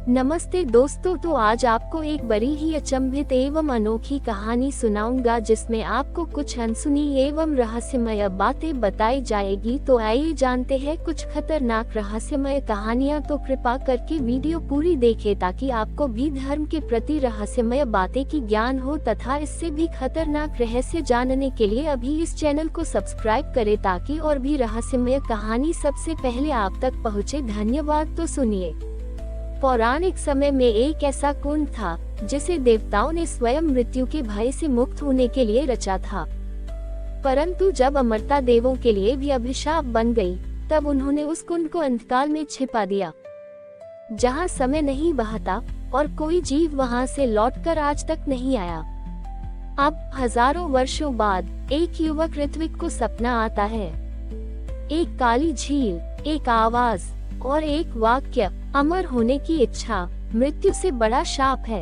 नमस्ते दोस्तों, तो आज आपको एक बड़ी ही अचंभित एवं अनोखी कहानी सुनाऊंगा जिसमें आपको कुछ अनसुनी एवं रहस्यमय बातें बताई जाएगी। तो आइए जानते हैं कुछ खतरनाक रहस्यमय कहानियां। तो कृपा करके वीडियो पूरी देखें ताकि आपको भी धर्म के प्रति रहस्यमय बातें की ज्ञान हो तथा इससे भी खतरनाक रहस्य जानने के लिए अभी इस चैनल को सब्सक्राइब करें ताकि और भी रहस्यमय कहानी सबसे पहले आप तक पहुँचे। धन्यवाद। तो सुनिए। पौराणिक समय में एक ऐसा कुंड था जिसे देवताओं ने स्वयं मृत्यु के भय से मुक्त होने के लिए रचा था, परंतु जब अमरता देवों के लिए भी अभिशाप बन गई तब उन्होंने उस कुंड को अंधकाल में छिपा दिया, जहां समय नहीं बहता और कोई जीव वहां से लौटकर आज तक नहीं आया। अब हजारों वर्षों बाद एक युवक ऋत्विक को सपना आता है। एक काली झील, एक आवाज और एक वाक्य, अमर होने की इच्छा मृत्यु से बड़ा शाप है।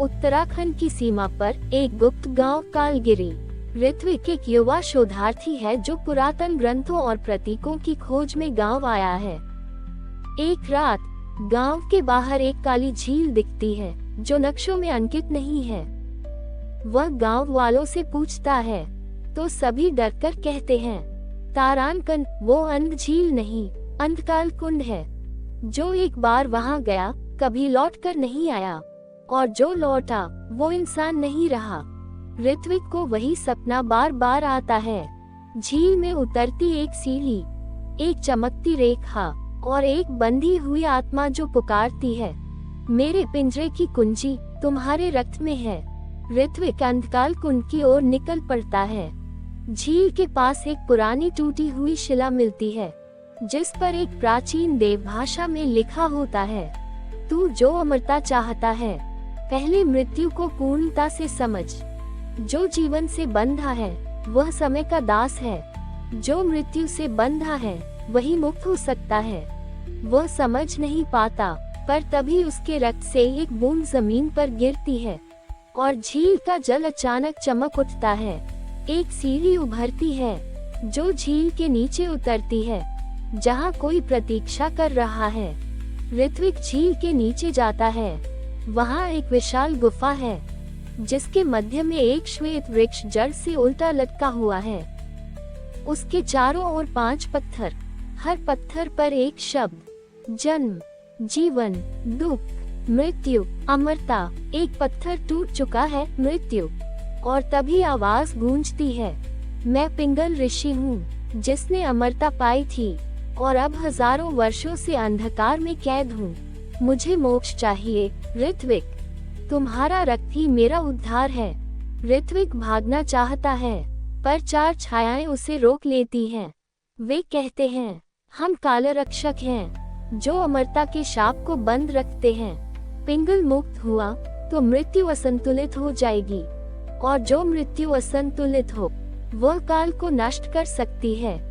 उत्तराखंड की सीमा पर एक गुप्त गांव कालगिरी। ऋत्विक एक युवा शोधार्थी है जो पुरातन ग्रंथों और प्रतीकों की खोज में गांव आया है। एक रात गांव के बाहर एक काली झील दिखती है जो नक्शों में अंकित नहीं है। वह गांव वालों से पूछता है तो सभी डरकर कहते हैं, तारानकन, वो अंध झील नहीं, अंधकाल कुंड है। जो एक बार वहां गया कभी लौटकर नहीं आया और जो लौटा वो इंसान नहीं रहा। ऋत्विक को वही सपना बार बार आता है। झील में उतरती एक सीढ़ी, एक चमकती रेखा और एक बंधी हुई आत्मा जो पुकारती है, मेरे पिंजरे की कुंजी तुम्हारे रक्त में है। ऋत्विक अंधकाल कुंड की ओर निकल पड़ता है। झील के पास एक पुरानी टूटी हुई शिला मिलती है जिस पर एक प्राचीन देव भाषा में लिखा होता है, तू जो अमरता चाहता है पहले मृत्यु को पूर्णता से समझ। जो जीवन से बंधा है वह समय का दास है, जो मृत्यु से बंधा है वही मुक्त हो सकता है। वह समझ नहीं पाता पर तभी उसके रक्त से एक बूंद जमीन पर गिरती है और झील का जल अचानक चमक उठता है। एक सीढ़ी उभरती है जो झील के नीचे उतरती है जहां कोई प्रतीक्षा कर रहा है। ऋत्विक झील के नीचे जाता है। वहां एक विशाल गुफा है जिसके मध्य में एक श्वेत वृक्ष जड़ से उल्टा लटका हुआ है। उसके चारों ओर 5 पत्थर, हर पत्थर पर एक शब्द, जन्म, जीवन, दुख, मृत्यु, अमरता। एक पत्थर टूट चुका है, मृत्यु। और तभी आवाज गूंजती है, मैं पिंगल ऋषि हूँ जिसने अमरता पाई थी और अब हजारों वर्षों से अंधकार में कैद हूँ। मुझे मोक्ष चाहिए ऋत्विक, तुम्हारा रक्त ही मेरा उद्धार है। ऋत्विक भागना चाहता है पर 4 छायाएं उसे रोक लेती हैं। वे कहते हैं, हम काले रक्षक हैं जो अमरता के शाप को बंद रखते हैं। पिंगल मुक्त हुआ तो मृत्यु असंतुलित हो जाएगी और जो मृत्यु असंतुलित हो वह काल को नष्ट कर सकती है।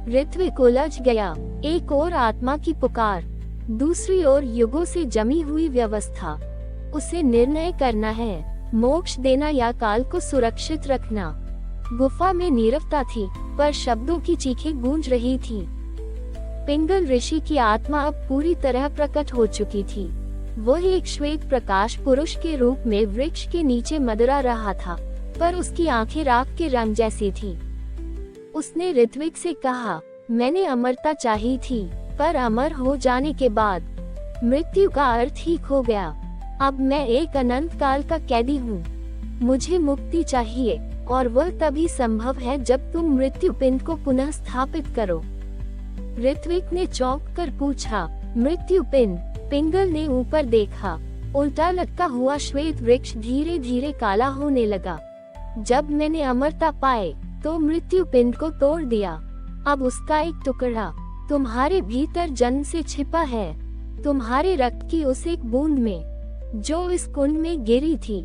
ऋत्विक उलझ गया। एक ओर आत्मा की पुकार, दूसरी ओर युगों से जमी हुई व्यवस्था। उसे निर्णय करना है, मोक्ष देना या काल को सुरक्षित रखना। गुफा में नीरवता थी पर शब्दों की चीखें गूंज रही थी। पिंगल ऋषि की आत्मा अब पूरी तरह प्रकट हो चुकी थी। वह एक श्वेत प्रकाश पुरुष के रूप में वृक्ष के नीचे मदरा रहा था, पर उसकी आंखें राख के रंग जैसी थी। उसने ऋत्विक से कहा, मैंने अमरता चाही थी पर अमर हो जाने के बाद मृत्यु का अर्थ ही खो गया। अब मैं एक अनंत काल का कैदी हूँ। मुझे मुक्ति चाहिए और वह तभी संभव है जब तुम मृत्यु पिंड को पुनः स्थापित करो। ऋत्विक ने चौंक कर पूछा, मृत्यु पिंड? पिंगल ने ऊपर देखा। उल्टा लटका हुआ श्वेत वृक्ष धीरे धीरे काला होने लगा। जब मैंने अमरता पाए तो मृत्यु पिंड को तोड़ दिया। अब उसका एक टुकड़ा तुम्हारे भीतर जन्म से छिपा है, तुम्हारे रक्त की उस एक बूंद में जो इस कुंड में गिरी थी।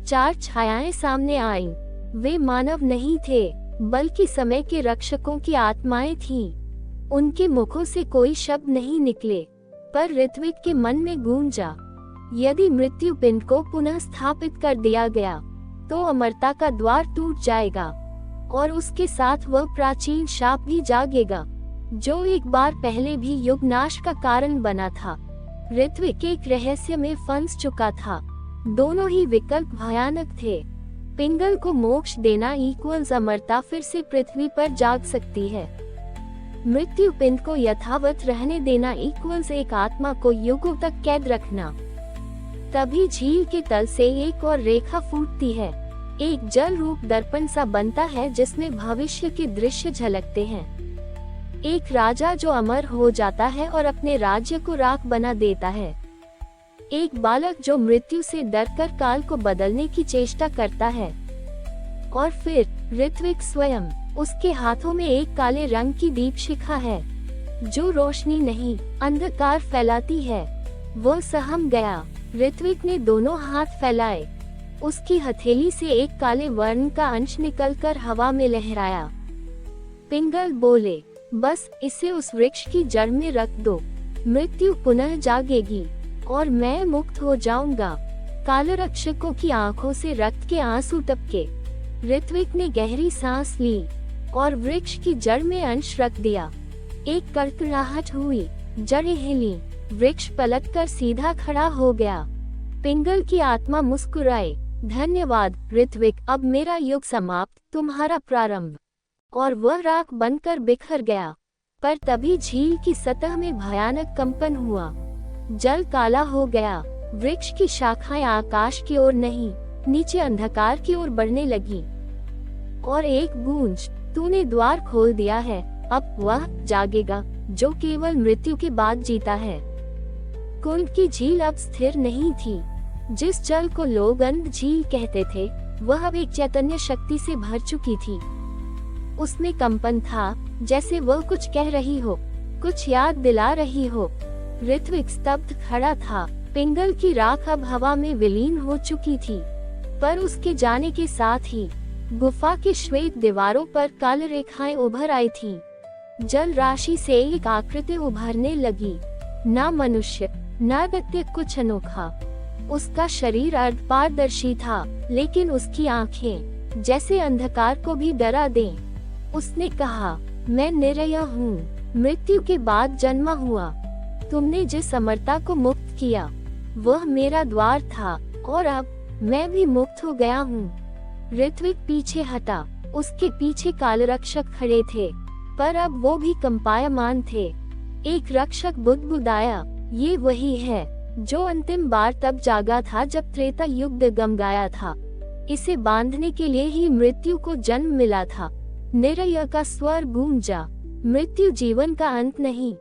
4 छायाएं सामने आईं। वे मानव नहीं थे बल्कि समय के रक्षकों की आत्माएं थीं। उनके मुखों से कोई शब्द नहीं निकले पर ऋत्विक के मन में गूंजा, यदि मृत्यु पिंड को पुनः स्थापित कर दिया गया तो अमरता का द्वार टूट जाएगा और उसके साथ वह प्राचीन शाप भी जागेगा जो एक बार पहले भी युग नाश का कारण बना था। ऋत्विक एक रहस्य में फंस चुका था। दोनों ही विकल्प भयानक थे। पिंगल को मोक्ष देना इक्वल्स अमरता फिर से पृथ्वी पर जाग सकती है। मृत्यु पिंड को यथावत रहने देना इक्वल्स एक आत्मा को युगों तक कैद रखना। तभी झील के तल से एक और रेखा फूटती है। एक जल रूप दर्पण सा बनता है जिसमें भविष्य के दृश्य झलकते हैं। एक राजा जो अमर हो जाता है और अपने राज्य को राख बना देता है। एक बालक जो मृत्यु से डरकर काल को बदलने की चेष्टा करता है। और फिर ऋत्विक स्वयं, उसके हाथों में एक काले रंग की दीप शिखा है जो रोशनी नहीं अंधकार फैलाती है। वो सहम गया। ऋत्विक ने दोनों हाथ फैलाए। उसकी हथेली से एक काले वर्ण का अंश निकलकर हवा में लहराया। पिंगल बोले, बस इसे उस वृक्ष की जड़ में रख दो। मृत्यु पुनः जागेगी और मैं मुक्त हो जाऊंगा। कालरक्षकों की आंखों से रक्त के आंसू टपके। ऋत्विक ने गहरी सांस ली और वृक्ष की जड़ में अंश रख दिया। एक कड़कड़ाहट हुई, जड़ें हिली, वृक्ष पलटकर सीधा खड़ा हो गया। पिंगल की आत्मा मुस्कुराए, धन्यवाद ऋत्विक, अब मेरा युग समाप्त, तुम्हारा प्रारंभ। और वह राख बनकर बिखर गया। पर तभी झील की सतह में भयानक कंपन हुआ। जल काला हो गया। वृक्ष की शाखाएं आकाश की ओर नहीं, नीचे अंधकार की ओर बढ़ने लगी। और एक गूंज, तूने द्वार खोल दिया है, अब वह जागेगा जो केवल मृत्यु के बाद जीता है। कुंड की झील अब स्थिर नहीं थी। जिस जल को लोग अंध झील कहते थे, वह अब एक चैतन्य शक्ति से भर चुकी थी। उसमें कंपन था, जैसे वह कुछ कह रही हो, कुछ याद दिला रही हो। ऋत्विक स्तब्ध खड़ा था। पिंगल की राख अब हवा में विलीन हो चुकी थी। पर उसके जाने के साथ ही गुफा की श्वेत दीवारों पर काल रेखाएं उभर आई थीं। जल राशि से एक आकृति उभरने लगी। ना मनुष्य, ना दैत्य, कुछ अनोखा। उसका शरीर अर्धपारदर्शी था, लेकिन उसकी आंखें जैसे अंधकार को भी डरा दें। उसने कहा, मैं निरय हूँ, मृत्यु के बाद जन्मा हुआ। तुमने जिस अमरता को मुक्त किया, वह मेरा द्वार था, और अब मैं भी मुक्त हो गया हूँ। ऋत्विक पीछे हटा। उसके पीछे कालरक्षक खड़े थे, पर अब वो भी कंपायमान थे। एक रक्षक बुदबुदाया, ये वही है जो अंतिम बार तब जागा था जब त्रेता युग गमगाया था। इसे बांधने के लिए ही मृत्यु को जन्म मिला था। निरय का स्वर गूंजा, मृत्यु जीवन का अंत नहीं,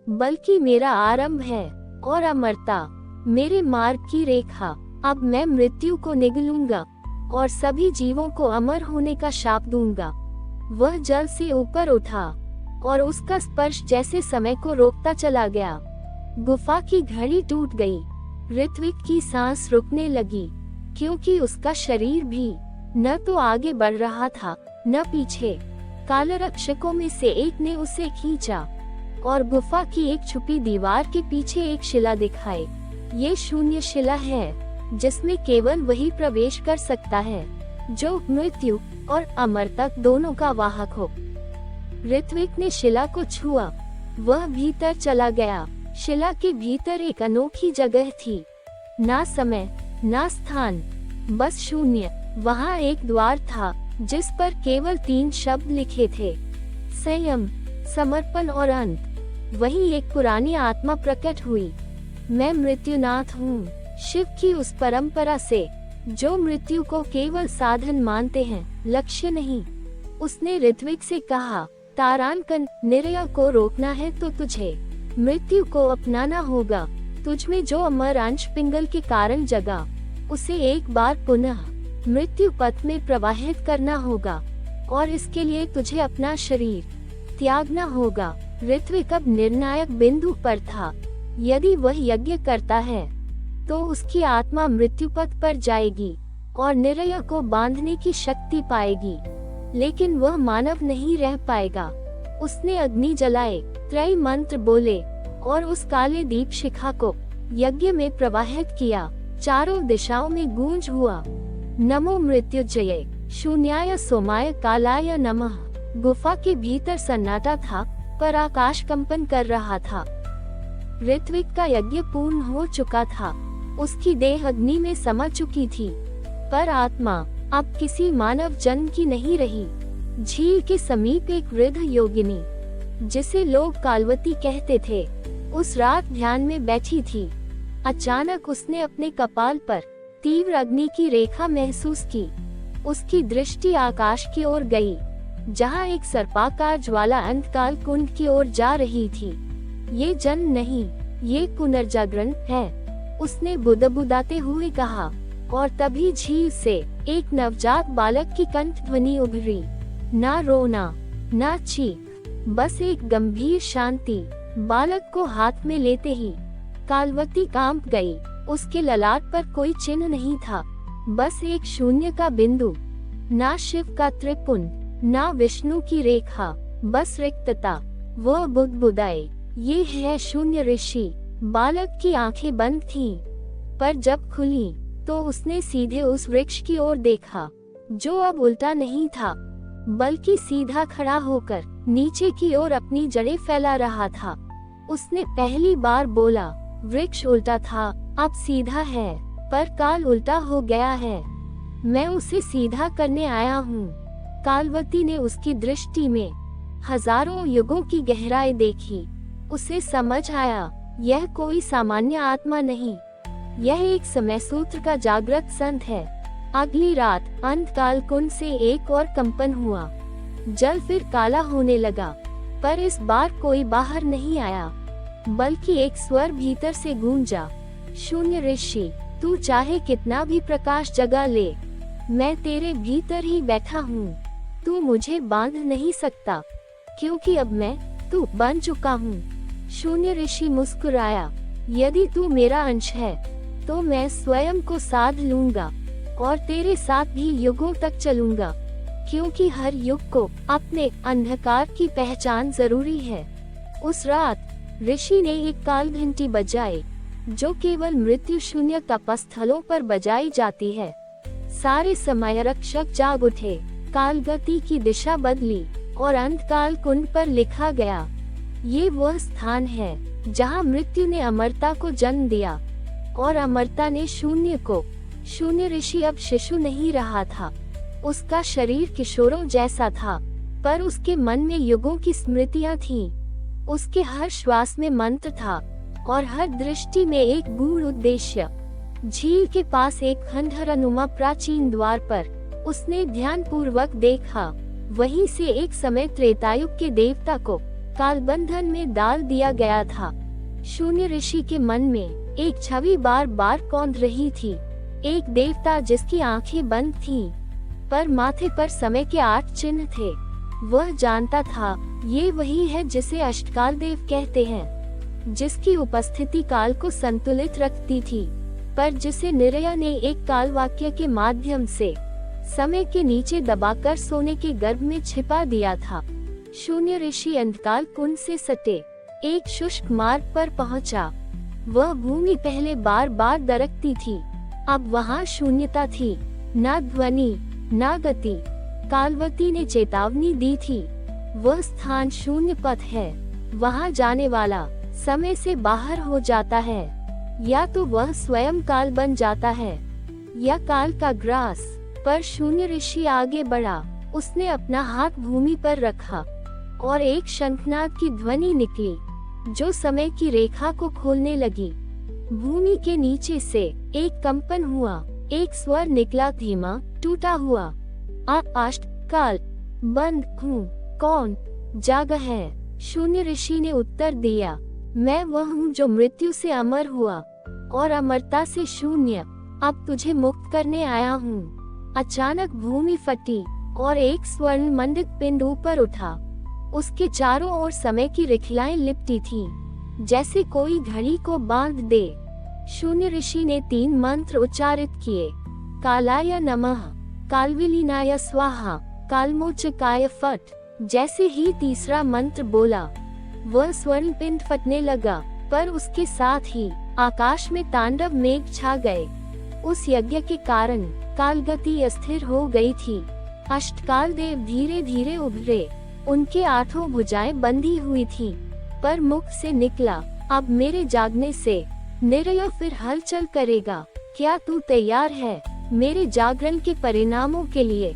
बल्कि मेरा आरंभ है, और अमरता मेरे मार्ग की रेखा। अब मैं मृत्यु को निगलूंगा और सभी जीवों को अमर होने का शाप दूंगा। वह जल से ऊपर उठा और उसका स्पर्श जैसे समय को रोकता चला गया। गुफा की घड़ी टूट गई। ऋत्विक की सांस रुकने लगी, क्योंकि उसका शरीर भी न तो आगे बढ़ रहा था न पीछे। कालरक्षकों में से एक ने उसे खींचा और गुफा की एक छुपी दीवार के पीछे एक शिला दिखाई। ये शून्य शिला है जिसमें केवल वही प्रवेश कर सकता है जो मृत्यु और अमरता दोनों का वाहक हो। ऋत्विक ने शिला को छुआ। वह भीतर चला गया। शिला के भीतर एक अनोखी जगह थी। ना समय, ना स्थान, बस शून्य। वहाँ एक द्वार था जिस पर केवल 3 शब्द लिखे थे, संयम, समर्पण और अंत। वहीं एक पुरानी आत्मा प्रकट हुई। मैं मृत्युनाथ हूँ, शिव की उस परंपरा से जो मृत्यु को केवल साधन मानते हैं, लक्ष्य नहीं। उसने ऋत्विक से कहा, तारांकन, निरय को रोकना है तो तुझे मृत्यु को अपनाना होगा। तुझमें जो अमर अंश पिंगल के कारण जगा, उसे एक बार पुनः मृत्यु पथ में प्रवाहित करना होगा, और इसके लिए तुझे अपना शरीर त्यागना होगा। ऋत्विक अब निर्णायक बिंदु पर था। यदि वह यज्ञ करता है तो उसकी आत्मा मृत्यु पथ पर जाएगी और निरय को बांधने की शक्ति पाएगी, लेकिन वह मानव नहीं रह पाएगा। उसने अग्नि जलाए, त्रय मंत्र बोले और उस काले दीप शिखा को यज्ञ में प्रवाहित किया। चारों दिशाओं में गूंज हुआ, नमो मृत्युंजय, शून्याय सोमाय कालाय नमः। गुफा के भीतर सन्नाटा था, पर आकाश कंपन कर रहा था। ऋत्विक का यज्ञ पूर्ण हो चुका था, उसकी देह अग्नि में समा चुकी थी, पर आत्मा अब किसी मानव जन्म की नहीं रही। झील के समीप एक वृद्ध योगिनी, जिसे लोग कालवती कहते थे, उस रात ध्यान में बैठी थी। अचानक उसने अपने कपाल पर तीव्र अग्नि की रेखा महसूस की। उसकी दृष्टि आकाश की ओर गई, जहां एक सर्पाकार ज्वाला अंतकाल कुंड की ओर जा रही थी। ये जन्म नहीं, ये पुनर्जागरण है, उसने बुदबुदाते हुए कहा। और तभी झील से एक नवजात बालक की कंठ ध्वनि उभरी। ना रोना, ना चीख, बस एक गंभीर शांति। बालक को हाथ में लेते ही कालवती कांप गई। उसके ललाट पर कोई चिन्ह नहीं था, बस एक शून्य का बिंदु। ना शिव का त्रिपुंड, ना विष्णु की रेखा, बस रिक्तता। वह बुदबुदाए, ये है शून्य ऋषि। बालक की आंखें बंद थीं, पर जब खुली तो उसने सीधे उस वृक्ष की ओर देखा, जो अब उल्टा नहीं था, बल्कि सीधा खड़ा होकर नीचे की ओर अपनी जड़ें फैला रहा था। उसने पहली बार बोला, वृक्ष उल्टा था, अब सीधा है, पर काल उल्टा हो गया है। मैं उसे सीधा करने आया हूँ। कालवती ने उसकी दृष्टि में हजारों युगों की गहराई देखी। उसे समझ आया, यह कोई सामान्य आत्मा नहीं, यह एक समय सूत्र का जागृत संत है। अगली रात अंतकाल कुंड से एक और कंपन हुआ। जल फिर काला होने लगा, पर इस बार कोई बाहर नहीं आया, बल्कि एक स्वर भीतर से गूंजा, शून्य ऋषि, तू चाहे कितना भी प्रकाश जगा ले, मैं तेरे भीतर ही बैठा हूँ। तू मुझे बांध नहीं सकता, क्योंकि अब मैं तू बन चुका हूँ। शून्य ऋषि मुस्कुराया, यदि तू मेरा अंश है तो मैं स्वयं को साध लूंगा और तेरे साथ भी युगों तक चलूंगा, क्योंकि हर युग को अपने अंधकार की पहचान जरूरी है। उस रात ऋषि ने एक काल घंटी बजाई, जो केवल मृत्यु शून्य तपस्थलों पर बजाई जाती है। सारे समय रक्षक जाग उठे, कालगति की दिशा बदली और अंतकाल कुंड पर लिखा गया, ये वह स्थान है जहां मृत्यु ने अमरता को जन्म दिया और अमरता ने शून्य को। शून्य ऋषि अब शिशु नहीं रहा था, उसका शरीर किशोरों जैसा था, पर उसके मन में युगों की स्मृतियां थीं। उसके हर श्वास में मंत्र था और हर दृष्टि में एक गूढ़ उद्देश्य। झील के पास एक खंडहरनुमा प्राचीन द्वार पर उसने ध्यान पूर्वक देखा। वहीं से एक समय त्रेतायुग के देवता को कालबंधन में डाल दिया गया था। शून्य ऋषि के मन में एक छवि बार बार कौंध रही थी, एक देवता जिसकी आंखें बंद थीं, पर माथे पर समय के 8 चिन्ह थे। वह जानता था, ये वही है जिसे अष्टकाल देव कहते हैं, जिसकी उपस्थिति काल को संतुलित रखती थी, पर जिसे निरया ने एक काल वाक्य के माध्यम से समय के नीचे दबाकर सोने के गर्भ में छिपा दिया था। शून्य ऋषि अंधकाल कुंड से सटे एक शुष्क मार्ग पर पहुंचा। वह भूमि पहले बार बार दरकती थी, अब वहाँ शून्यता थी, ना ध्वनि, ना गति। कालवती ने चेतावनी दी थी, वह स्थान शून्य पथ है, वहाँ जाने वाला समय से बाहर हो जाता है, या तो वह स्वयं काल बन जाता है, या काल का ग्रास। पर शून्य ऋषि आगे बढ़ा, उसने अपना हाथ भूमि पर रखा और एक शंखनाद की ध्वनि निकली, जो समय की रेखा को खोलने लगी। भूमि के नीचे से एक कंपन हुआ, एक स्वर निकला, धीमा, टूटा हुआ, आष्ट काल बंद हूँ, कौन जागा है? शून्य ऋषि ने उत्तर दिया, मैं वह हूँ जो मृत्यु से अमर हुआ और अमरता से शून्य। अब तुझे मुक्त करने आया हूँ। अचानक भूमि फटी और एक स्वर्ण मंडित पिंड ऊपर उठा। उसके चारों ओर समय की रिखलाएं लिपटी थीं, जैसे कोई घड़ी को बांध दे। शून्य ऋषि ने 3 मंत्र उच्चारित किए, कालाय नमः, कालविलीनाय स्वाहा, कालमोचकाय फट। जैसे ही तीसरा मंत्र बोला, वह स्वर्ण पिंड फटने लगा, पर उसके साथ ही आकाश में तांडव मेघ छा गए। उस यज्ञ के कारण कालगति अस्थिर हो गई थी। अष्टकाल देव धीरे धीरे उभरे, उनके 8 भुजाएं बंधी हुई थीं, पर मुख से निकला, अब मेरे जागने से निरय फिर हलचल करेगा। क्या तू तैयार है मेरे जागरण के परिणामों के लिए?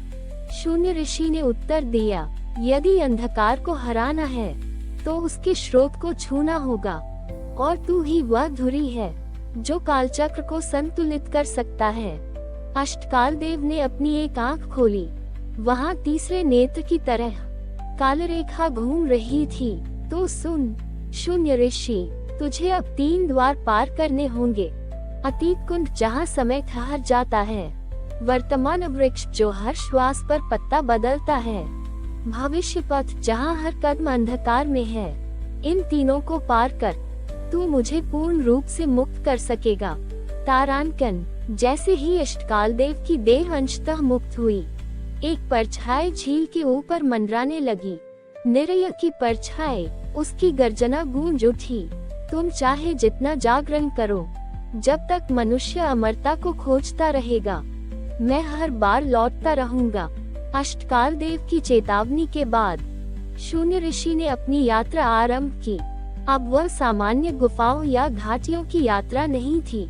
शून्य ऋषि ने उत्तर दिया, यदि अंधकार को हराना है तो उसके स्रोत को छूना होगा, और तू ही वह धुरी है जो कालचक्र को संतुलित कर सकता है। अष्टकाल देव ने अपनी एक आंख खोली। वहाँ तीसरे नेत्र की तरह काल रेखा घूम रही थी। तो सुन शून्य ऋषि, तुझे अब 3 द्वार पार करने होंगे। अतीत कुंड जहाँ समय ठहर जाता है, वर्तमान वृक्ष जो हर श्वास पर पत्ता बदलता है, भविष्य पथ जहाँ हर कदम अंधकार में है। इन तीनों को पार कर तू मुझे पूर्ण रूप से मुक्त कर सकेगा। तारांकन। जैसे ही अष्टकाल देव की देह अंशतः मुक्त हुई, एक परछाई झील के ऊपर मंडराने लगी। निरय की परछाई, उसकी गर्जना गूंज उठी। तुम चाहे जितना जागरण करो, जब तक मनुष्य अमरता को खोजता रहेगा, मैं हर बार लौटता रहूंगा। अष्टकाल देव की चेतावनी के बाद शून्य ऋषि ने अपनी यात्रा आरंभ की। अब वह सामान्य गुफाओं या घाटियों की यात्रा नहीं थी।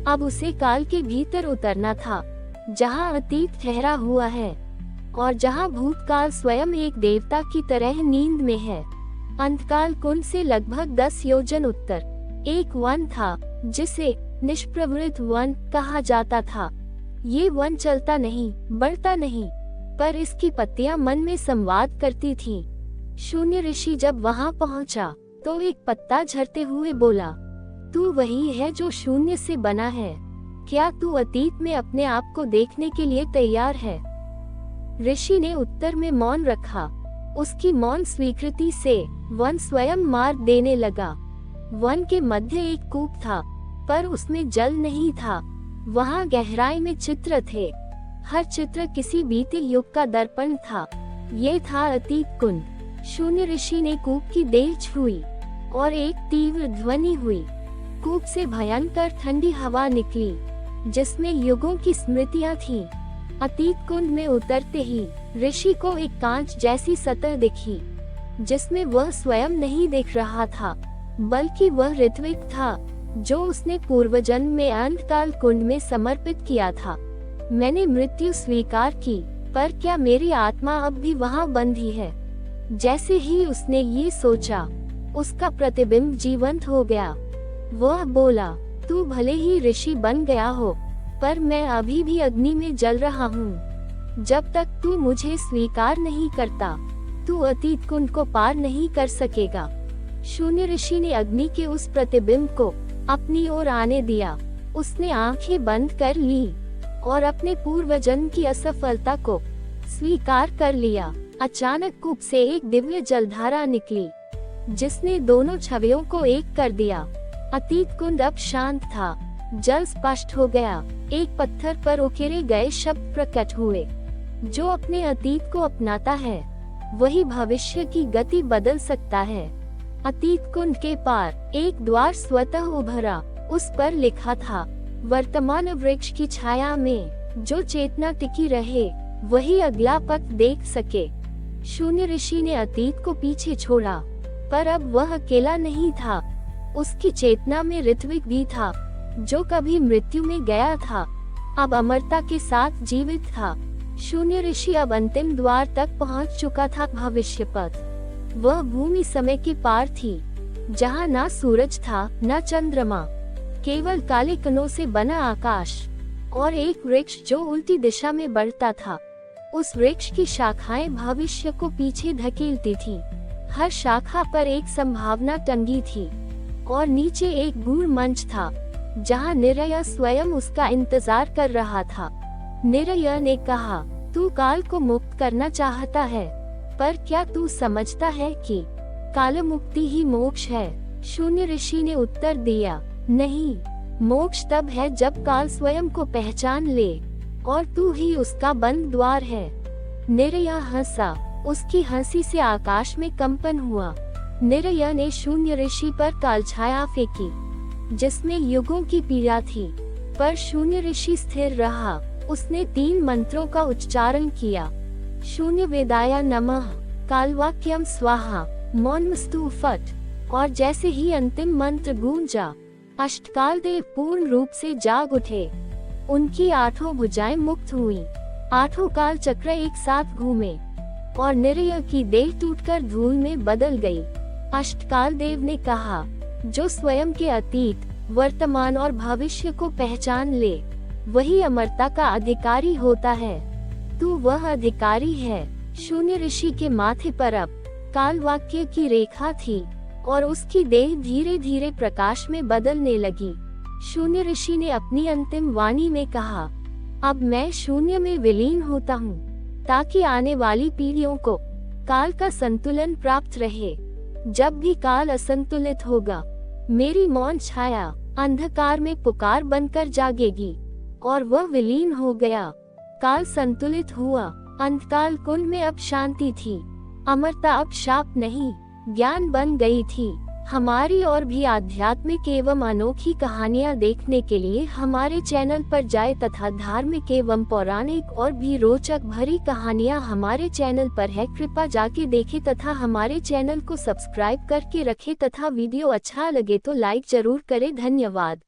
अब उसे काल के भीतर उतरना था, जहां अतीत ठहरा हुआ है और जहां भूतकाल स्वयं एक देवता की तरह नींद में है। अंतकाल कुंड से लगभग 10 योजन उत्तर एक वन था, जिसे निष्प्रवृत्त वन कहा जाता था। ये वन चलता नहीं, बढ़ता नहीं, पर इसकी पत्तियां मन में संवाद करती थीं। शून्य ऋषि जब वहां पहुंचा, तो एक पत्ता झरते हुए बोला, तू वही है जो शून्य से बना है। क्या तू अतीत में अपने आप को देखने के लिए तैयार है? ऋषि ने उत्तर में मौन रखा। उसकी मौन स्वीकृति से वन स्वयं मार्ग देने लगा। वन के मध्य एक कूप था, पर उसमें जल नहीं था। वहाँ गहराई में चित्र थे। हर चित्र किसी बीते युग का दर्पण था। ये था अतीत कुंड। शून्य ऋषि ने कूप की देह छुई और एक तीव्र ध्वनि हुई। कूप से भयंकर ठंडी हवा निकली, जिसमें युगों की स्मृतियां थीं। अतीत कुंड में उतरते ही ऋषि को एक कांच जैसी सतह दिखी, जिसमें वह स्वयं नहीं दिख रहा था, बल्कि वह ऋत्विक था जो उसने पूर्वजन्म में अंधकाल कुंड में समर्पित किया था। मैंने मृत्यु स्वीकार की, पर क्या मेरी आत्मा अब भी वहाँ बंधी है? जैसे ही उसने ये सोचा, उसका प्रतिबिंब जीवंत हो गया। वह बोला, तू भले ही ऋषि बन गया हो, पर मैं अभी भी अग्नि में जल रहा हूँ। जब तक तू मुझे स्वीकार नहीं करता, तू अतीत कुंड को पार नहीं कर सकेगा। शून्य ऋषि ने अग्नि के उस प्रतिबिंब को अपनी ओर आने दिया। उसने आंखें बंद कर ली और अपने पूर्वजन्म की असफलता को स्वीकार कर लिया। अचानक कूप से एक दिव्य जलधारा निकली, जिसने दोनों छवियों को एक कर दिया। अतीत कुंड अब शांत था। जल स्पष्ट हो गया। एक पत्थर पर उकेरे गए शब्द प्रकट हुए, जो अपने अतीत को अपनाता है, वही भविष्य की गति बदल सकता है। अतीत कुंड के पार एक द्वार स्वतः उभरा। उस पर लिखा था, वर्तमान वृक्ष की छाया में जो चेतना टिकी रहे, वही अगला पथ देख सके। शून्य ऋषि ने अतीत को पीछे छोड़ा, पर अब वह अकेला नहीं था। उसकी चेतना में ऋत्विक भी था, जो कभी मृत्यु में गया था, अब अमरता के साथ जीवित था। शून्य ऋषि अब अंतिम द्वार तक पहुंच चुका था। भविष्य पथ वह भूमि समय के पार थी, जहां ना सूरज था न चंद्रमा, केवल काले कणों से बना आकाश और एक वृक्ष जो उल्टी दिशा में बढ़ता था। उस वृक्ष की शाखाएं भविष्य को पीछे धकेलती थी। हर शाखा पर एक संभावना टंगी थी और नीचे एक गूढ़ मंच था, जहां निरय स्वयं उसका इंतजार कर रहा था। निरय ने कहा, तू काल को मुक्त करना चाहता है, पर क्या तू समझता है कि काल मुक्ति ही मोक्ष है? शून्य ऋषि ने उत्तर दिया, नहीं, मोक्ष तब है जब काल स्वयं को पहचान ले, और तू ही उसका बंद द्वार है। निरय हंसा। उसकी हंसी से आकाश में कंपन हुआ। निरय ने शून्य ऋषि पर कालछाया फेंकी, जिसमें युगों की पीड़ा थी, पर शून्य ऋषि स्थिर रहा। उसने 3 मंत्रों का उच्चारण किया, शून्य वेदाय नमः, कालवाक्यम स्वाहा, मौनमस्तु फट। और जैसे ही अंतिम मंत्र गूंजा, अष्टकाल देव पूर्ण रूप से जाग उठे। उनकी 8 भुजाएं मुक्त हुई, 8 काल चक्र एक साथ घूमे और निरय की देह टूटकर धूल में बदल गई। अष्टकाल देव ने कहा, जो स्वयं के अतीत, वर्तमान और भविष्य को पहचान ले, वही अमरता का अधिकारी होता है। तू वह अधिकारी है। शून्य ऋषि के माथे पर अब काल वाक्य की रेखा थी और उसकी देह धीरे धीरे प्रकाश में बदलने लगी। शून्य ऋषि ने अपनी अंतिम वाणी में कहा, अब मैं शून्य में विलीन होता हूँ, ताकि आने वाली पीढ़ियों को काल का संतुलन प्राप्त रहे। जब भी काल असंतुलित होगा, मेरी मौन छाया अंधकार में पुकार बनकर जागेगी। और वह विलीन हो गया। काल संतुलित हुआ। अंतकाल कुंड में अब शांति थी। अमरता अब शाप नहीं, ज्ञान बन गई थी। हमारी और भी आध्यात्मिक एवं अनोखी कहानियाँ देखने के लिए हमारे चैनल पर जाएं तथा धार्मिक एवं पौराणिक और भी रोचक भरी कहानियाँ हमारे चैनल पर है। कृपया जाके देखें तथा हमारे चैनल को सब्सक्राइब करके रखें तथा वीडियो अच्छा लगे तो लाइक जरूर करें। धन्यवाद।